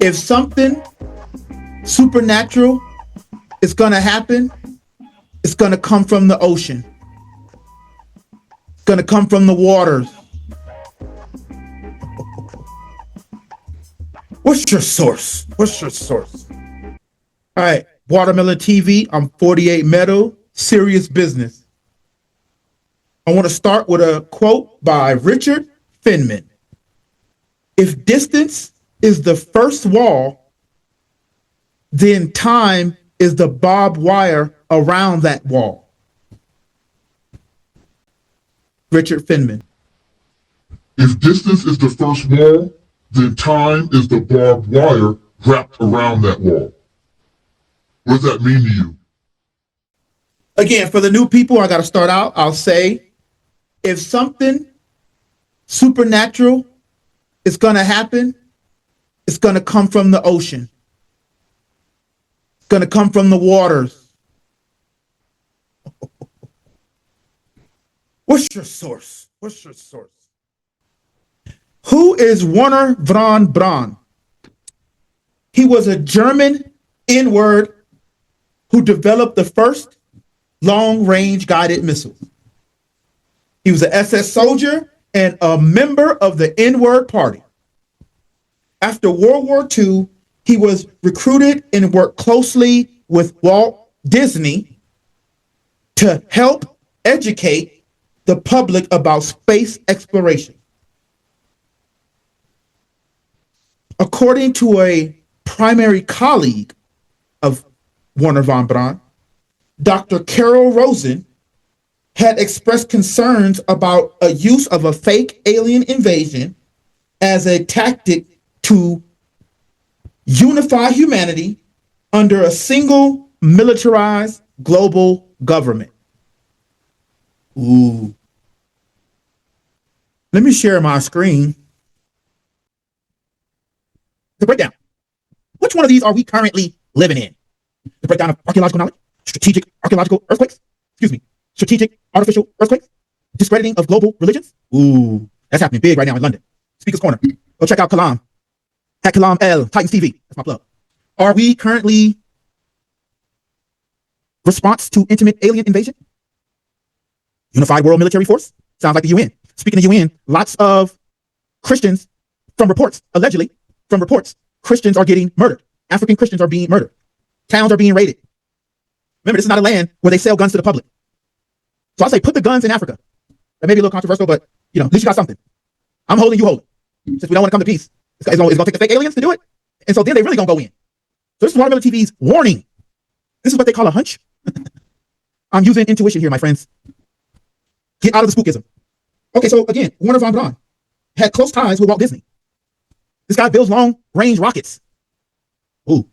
If something supernatural is going to happen, it's going to come from the ocean. It's going to come from the waters. What's your source? What's your source? All right, Watermelon TV. I'm 48 Metal. Serious business. I want to start with a quote by Richard Feynman. If distance is the first wall, then time is the barbed wire around that wall. Richard Feynman. If distance is the first wall, then time is the barbed wire wrapped around that wall. What does that mean to you? Again, for the new people, I got to start out. I'll say, if something supernatural is going to happen, it's going to come from the ocean. It's going to come from the waters. What's your source? What's your source? Who is Werner von Braun? He was a German N-word who developed the first long-range guided missiles. He was an SS soldier and a member of the N-word party. After World War II, he was recruited and worked closely with Walt Disney to help educate the public about space exploration. According to a primary colleague of Werner von Braun, Dr. Carol Rosen had expressed concerns about a use of a fake alien invasion as a tactic to unify humanity under a single militarized global government. Ooh. Let me share my screen. The breakdown. Which one of these are we currently living in? The breakdown of archaeological knowledge, strategic archaeological earthquakes, strategic artificial earthquakes, discrediting of global religions. Ooh, that's happening big right now in London. Speaker's Corner. Go check out Kalam. At Kalam L, Titans TV. That's my plug. Are we currently response to intimate alien invasion? Unified World Military Force? Sounds like the UN. Speaking of UN, lots of Christians, from reports, allegedly, from reports, Christians are getting murdered. African Christians are being murdered. Towns are being raided. Remember, this is not a land where they sell guns to the public. So I say put the guns in Africa. That may be a little controversial, but at least you got something. I'm holding, you hold it. Since we don't want to come to peace, it's going to take the fake aliens to do it. And so then they really going to go in. So this is Watermelon TV's warning. This is what they call a hunch. I'm using intuition here, my friends. Get out of the spookism. Okay, so again, Werner von Braun had close ties with Walt Disney. This guy builds long-range rockets. Ooh,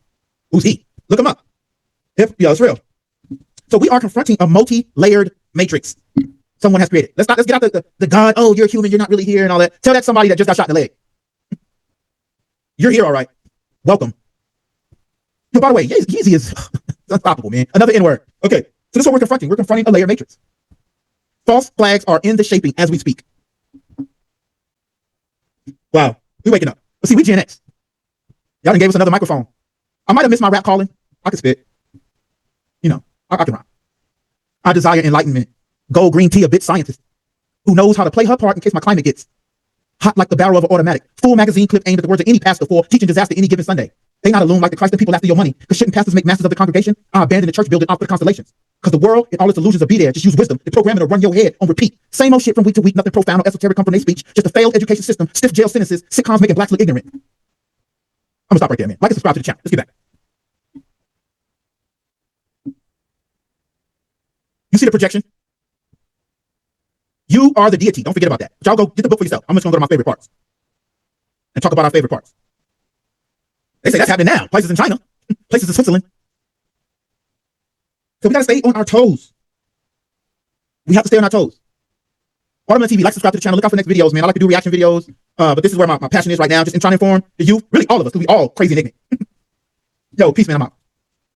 who's he? Look him up. Yeah, it's real. So we are confronting a multi-layered matrix someone has created. Let's get out the God, oh, you're human, you're not really here and all that. Tell that somebody that just got shot in the leg. You're here, all right. Welcome. Yo, by the way, Yeezy is unstoppable, man. Another N-word. Okay, so this is what we're confronting. We're confronting a layered matrix. False flags are in the shaping as we speak. Wow, we waking up. Let's see, we Gen X. Y'all done gave us another microphone. I might have missed my rap calling. I can spit. I can rhyme. I desire enlightenment. Gold, green tea, a bit scientist who knows how to play her part in case my climate gets hot like the barrel of an automatic. Full magazine clip aimed at the words of any pastor for teaching disaster any given Sunday. They not alone like the Christ and people after your money. Because shouldn't pastors make masters of the congregation? I abandon the church building out for the constellations. Because the world and all its illusions will be there. Just use wisdom to program it to run your head on repeat. Same old shit from week to week. Nothing profound or esoteric come from their speech. Just a failed education system, stiff jail sentences, sitcoms making blacks look ignorant. I'm gonna stop right there, man. Like and subscribe to the channel. Let's get back. You see the projection? You are the deity. Don't forget about that. But y'all go get the book for yourself. I'm just gonna go to my favorite parts and talk about our favorite parts. They say that's happening now. Places in China, places in Switzerland. So we gotta stay on our toes. We have to stay on our toes. Watermelon TV, like, subscribe to the channel. Look out for the next videos, man. I like to do reaction videos, but this is where my passion is right now. Just in trying to inform the youth, really all of us, because we all crazy and ignorant. Yo, peace, man. I'm out.